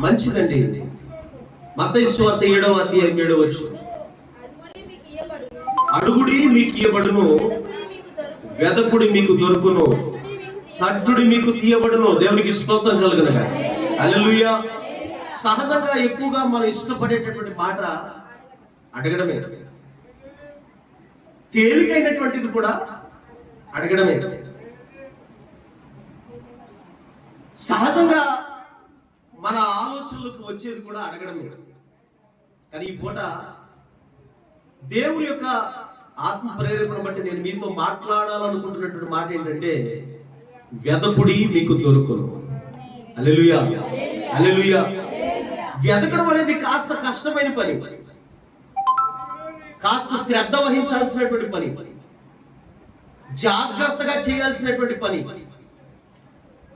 మంచిదండి. మత్తయి సువార్త 7వ అధ్యాయం 7వ వచనం, అడుగుడి మీకు ఇయ్యబడును, వెదకుడి మీకు దొరుకును, తట్టుడి మీకు తీయబడును. దేవునికి స్తోత్రం కలుగునుగా. హల్లెలూయా. సహజంగా ఎక్కువగా మనం ఇష్టపడేటటువంటి మాట అడగడమే, తేలికైనటువంటిది కూడా అడగడమే. సహజంగా మన ఆలోచనలకు వచ్చేది కూడా అడగడమే. కానీ ఈ పూట దేవుని యొక్క ఆత్మ ప్రేరేపణ బట్టి నేను మీతో మాట్లాడాలనుకుంటున్నటువంటి మాట ఏంటంటే, వెదకుడి మీకు దొరుకును. హల్లెలూయా, హల్లెలూయా. వెతకడం అనేది కాస్త కష్టమైన పని, కాస్త శ్రద్ధ వహించాల్సినటువంటి పని, జాగ్రత్తగా చేయాల్సినటువంటి పని.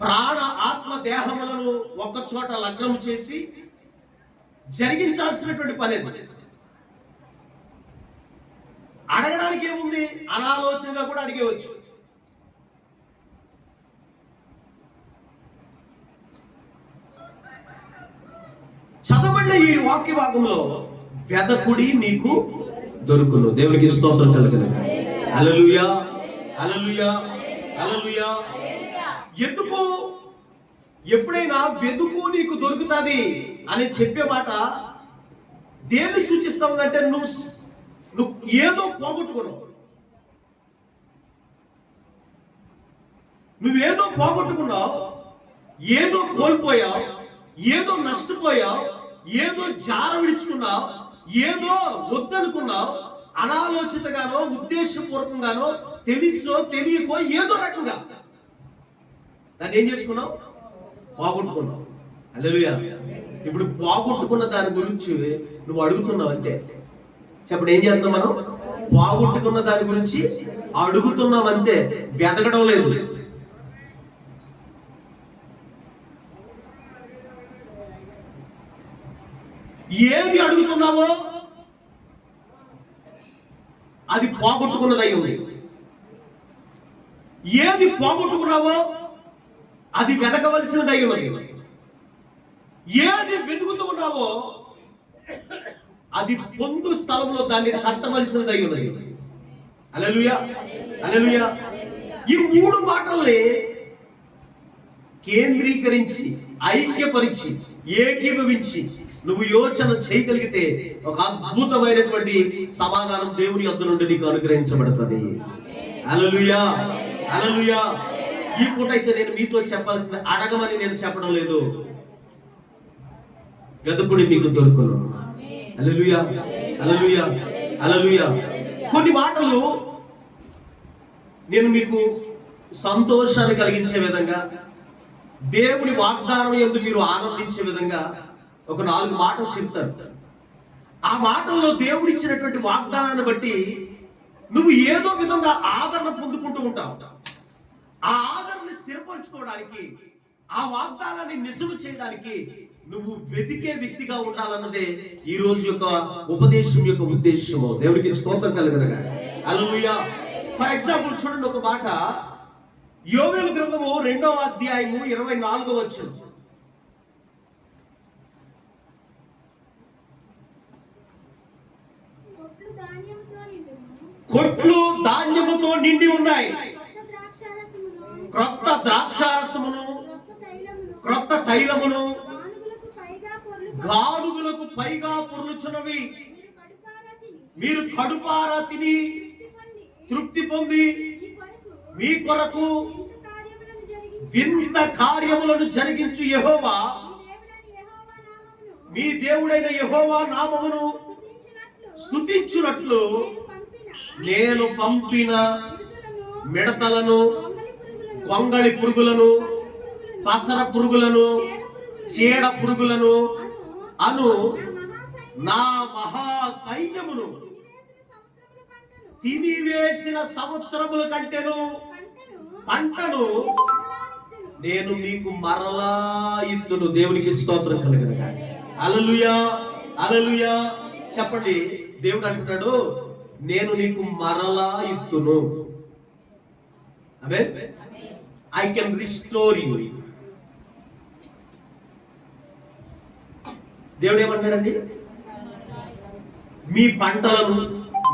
ప్రాణ ఆత్మ దేహములను ఒక్క చోట లగ్నం చేసి జరిగించాల్సినటువంటి పని. అడగడానికి ఏముంది, అనాలోచనగా కూడా అడిగేవచ్చు. చదవండి ఈ వాక్య భాగంలో, వెదకుడి మీకు దొరుకును. దేవునికి స్తోత్రం కలుగునుగా. హల్లెలూయా, హల్లెలూయా, హల్లెలూయా. ఎందుకు ఎప్పుడైనా వెతుకు నీకు దొరుకుతుంది అని చెప్పే మాట దేన్ని సూచిస్తామంటే, నువ్వు ఏదో పోగొట్టుకున్నావు, నువ్వేదో పోగొట్టుకున్నావు, ఏదో కోల్పోయావు, ఏదో నష్టపోయావు, ఏదో జార విడుచుకున్నావు, ఏదో వద్దనుకున్నావు. అనాలోచితగానో ఉద్దేశపూర్వకంగానో తెలుసో తెలియకో ఏదో రకంగా దాన్ని ఏం చేసుకున్నావు, పోగొట్టుకున్నావు. హల్లెలూయా. ఇప్పుడు పోగొట్టుకున్న దాని గురించి నువ్వు అడుగుతున్నావు అంతే. చెప్పండి, ఏం చేస్తున్నాం మనం? పోగొట్టుకున్న దాని గురించి అడుగుతున్నాం అంతే, వెతకడం లేదు. ఏది అడుగుతున్నావో అది పోగొట్టుకున్నదై ఉంది. ఏది పోగొట్టుకున్నావో అది వెతకవలసినదై ఉన్నది. ఏది వెతుకుతూ ఉన్నావో అది పొందు స్థలంలో దాన్ని తట్టవలసినదై ఉన్నది. హల్లెలూయా, హల్లెలూయా. ఈ మూడు మాటల్ని కేంద్రీకరించి, ఐక్యపరిచి, ఏకీభవించి నువ్వు యోచన చేయగలిగితే ఒక అద్భుతమైనటువంటి సమాధానం దేవుని యొద్ద నుండి నీకు అనుగ్రహించబడుతుంది. హల్లెలూయా, హల్లెలూయా. ఈ పూట అయితే నేను మీతో చెప్పాల్సింది, అడగమని నేను చెప్పడం లేదు, వెతుకుడి మీకు దొరుకును. హల్లెలూయా, హల్లెలూయా, హల్లెలూయా. కొన్ని మాటలు నేను మీకు సంతోషాన్ని కలిగించే విధంగా, దేవుని వాగ్దానం యందు మీరు ఆనందించే విధంగా ఒక 4 మాటలు చెప్తాను. ఆ మాటల్లో దేవుడిచ్చినటువంటి వాగ్దానాన్ని బట్టి నువ్వు ఏదో విధంగా ఆదరణ పొందుకుంటూ ఉంటావు. ఆ ఆదరణని స్థిరపరచుకోవడానికి, ఆ వాగ్దానాన్ని నిజము చేయడానికి నువ్వు వెతికే వ్యక్తిగా ఉండాలన్నదే ఈ రోజు యొక్క ఉపదేశం యొక్క ఉద్దేశము. దేవునికి స్తోత్రం కలుగునుగా. హల్లెలూయా. ఫర్ ఎగ్జాంపుల్ చూడండి, ఒక మాట యోవేలు గ్రంథము 2వ అధ్యాయము 24వ వచనం. కొట్లు ధాన్యముతో నిండి ఉన్నాయి, క్రొత్త ద్రాక్షారసమును, క్రొత్త తైలమును గానుగులకు పైగా పొర్లుచున్నవి. మీరు కడుపారా తిని తృప్తి పొంది మీ కొరకు వింత కార్యములను జరిగించు యెహోవా, మీ దేవుడైన యెహోవా నామమును స్తుతించునట్లు నేను పంపిన మిడతలను, కొంగళి పురుగులను, పసర పురుగులను, చీడ పురుగులను అను నా మహా సైన్యమును తినివేసిన సంవత్సరముల కంటేను పంటను నేను మీకు మరలా ఇత్తును. దేవునికి స్తోత్రం కలుగునుగా. హల్లెలూయా, హల్లెలూయా. చెప్పండి, దేవుడు అంటున్నాడు, నేను నీకు మరలా ఇత్తును. ఆమేన్. I can restore you. దేవుడు ఏమన్నాడండి? మీ పంటలను,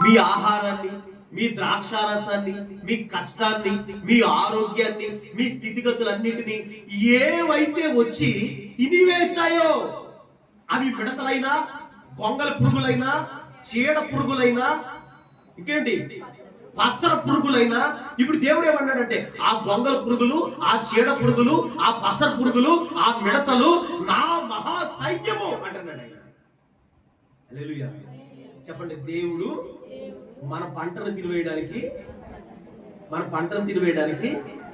మీ ఆహారాన్ని, మీ ద్రాక్షారసాన్ని, మీ కష్టాన్ని, మీ ఆరోగ్యాన్ని, మీ స్థితిగతులన్నిటినీ ఏవైతే వచ్చి తినివేశాయో, అవి మిడతలైనా, గొంగల పురుగులైనా, చీడ పురుగులైనా, ఇంకేంటి పసర పురుగులైనా, ఇప్పుడు దేవుడు ఏమన్నాడంటే ఆ గొంగల పురుగులు, ఆ చీడ పురుగులు, ఆ పసర పురుగులు, ఆ మిడతలు నా మహా సైన్యము అంటున్నాడు ఆయన. హల్లెలూయా. చెప్పండి, దేవుడు మన పంటను తినివేయడానికి,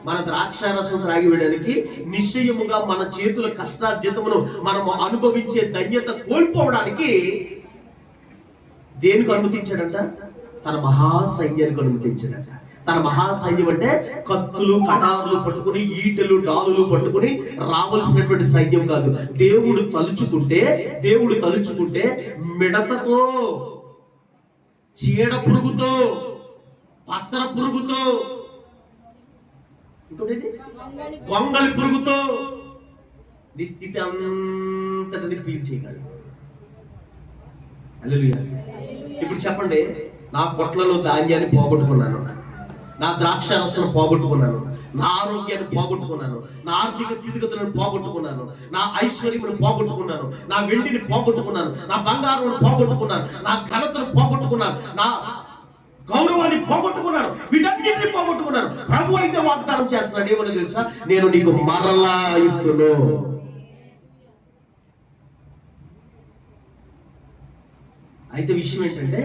మన ద్రాక్షారసం త్రాగివేయడానికి, నిశ్చయముగా మన చేతుల కష్టార్జితమును మనము అనుభవించే ధన్యత కోల్పోవడానికి దేనికి అనుమతించాడంట? తన మహాసైన్యానికి అనుమతించాడంట. తన మహాసైన్యం అంటే కత్తులు, కటారులు పట్టుకుని, ఈటెలు, డాలులు పట్టుకుని రావాల్సినటువంటి సైన్యం కాదు. దేవుడు తలుచుకుంటే మిడతతో, చీడ పురుగుతో, పసర పురుగుతో, గొంగళి పురుగుతో నీ స్థితి అంతటిని పీల్చేయగలడు. హల్లెలూయా. ఇప్పుడు చెప్పండి, నా పొట్లలో ధాన్యాన్ని పోగొట్టుకున్నాను, నా ద్రాక్షారసాన్ని పోగొట్టుకున్నాను, నా ఆరోగ్యాన్ని పోగొట్టుకున్నాను, నా ఆర్థిక స్థితిగతులను పోగొట్టుకున్నాను, నా ఐశ్వర్యమును పోగొట్టుకున్నాను, నా వెండిని పోగొట్టుకున్నాను, నా బంగారును పోగొట్టుకున్నాను, నా ఘనతను పోగొట్టుకున్నాను, నా గౌరవాన్ని పోగొట్టుకున్నాను, వీటన్నిటిని పోగొట్టుకున్నాను. ప్రభు అయితే వాగ్దానం చేస్తున్నాడు, ఏమని తెలుసా? నేను నీకు మరలా ఇత్తును. అయితే విషయం ఏంటంటే,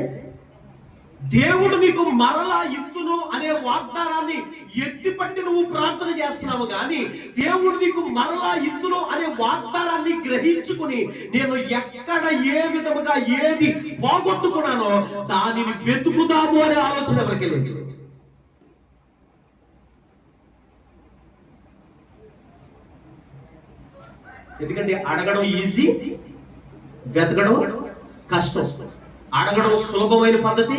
దేవుడు నీకు మరలా ఇత్తును అనే వాగ్దానాన్ని ఎత్తిపట్టి నువ్వు ప్రార్థన చేస్తున్నావు, కానీ దేవుడు నీకు మరలా ఇత్తును అనే వాగ్దానాన్ని గ్రహించుకుని నేను ఎక్కడ ఏ విధముగా ఏది పోగొట్టుకున్నానో దానిని వెతుకుదాము అనే ఆలోచన ఎవరికి లేదు. ఎందుకంటే అడగడం ఈజీ, వెతకడం కష్టం. అడగడం సులభమైన పద్ధతి,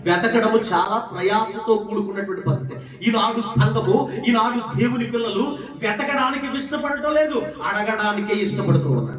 వెతకడము చాలా ప్రయాసతో కూడుకున్నటువంటి పద్ధతి. ఈనాడు సంఘము, ఈనాడు దేవుని పిల్లలు వెతకడానికి ఇష్టపడటం లేదు, అడగడానికే ఇష్టపడుతూ ఉన్నారు.